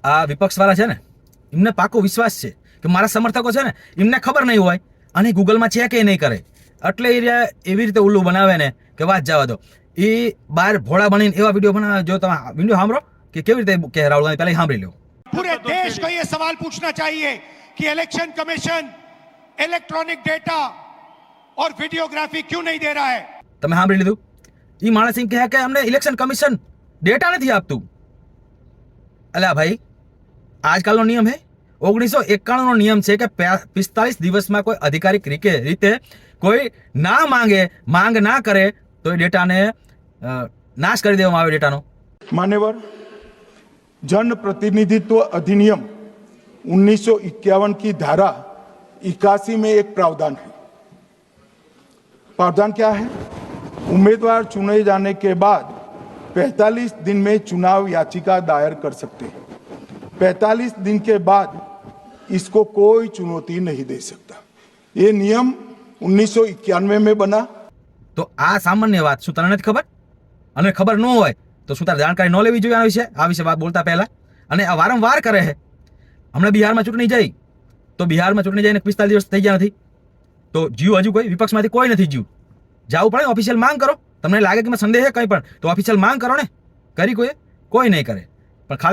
આ વિપક્ષવાળા છે ને એમને પાકો વિશ્વાસ છે કે મારા સમર્થકો છે ને એમને ખબર નહીં હોય અને ગૂગલમાં ચેક એ નહીં કરે એટલે એ એવી રીતે ઉલ્લુ બનાવે ને કે વાત જવા દો. એ બહાર ભોળા બનીને એવા વિડીયો બનાવે. જો તમે વિડીયો સાંભળો કે કેવી રીતે કે રાહુલ ગાંધી પહેલા સાંભળી લો. पूरे देश को ये सवाल पूछना चाहिए कि इलेक्शन कमीशन इलेक्ट्रॉनिक डेटा और वीडियोग्राफी क्यों नहीं दे रहा है. તમે સાંભળી લીધું. એ માણસ એમ કહે કે અમને ઇલેક્શન કમિશન ડેટા નથી આપતું. અલ્યા ભાઈ, આજકાલનો નિયમ હે 1991 નો નિયમ છે કે 45 દિવસમાં કોઈ આધિકારિક રીતે કોઈ ના માંગ ના કરે તો એ ડેટાને નાશ કરી દેવામાં આવે ડેટાનો. मान्यवर जन प्रतिनिधित्व अधिनियम 1951 की धारा 81 में एक प्रावधान है. प्रावधान क्या है? उम्मीदवार चुने जाने के बाद 45 दिन में चुनाव याचिका दायर कर सकते हैं. 45 दिन के बाद इसको कोई चुनौती नहीं दे सकता. ये नियम 1991 में बना. તો આ સામાન્ય વાત. શું તને નથી ખબર? અને ખબર ન હોય તો શું તારે જાણકારી ન લેવી જોઈએ આ વિશે વાત બોલતા પહેલા? અને આ વારંવાર કરે છે. હમણાં બિહારમાં ચૂંટણી જઈ તો બિહારમાં ચૂંટણી જઈને 45 દિવસ થઈ ગયા નથી તો જીવ હજુ કોઈ વિપક્ષમાંથી કોઈ નથી જીવ. જાવું પડે, ઓફિશિયલ માંગ કરો. તમને લાગે કે સંદેહ છે કંઈ પણ તો ઓફિશિયલ માંગ કરો ને. કરી કોઈ નહીં કરે પણ ખાલી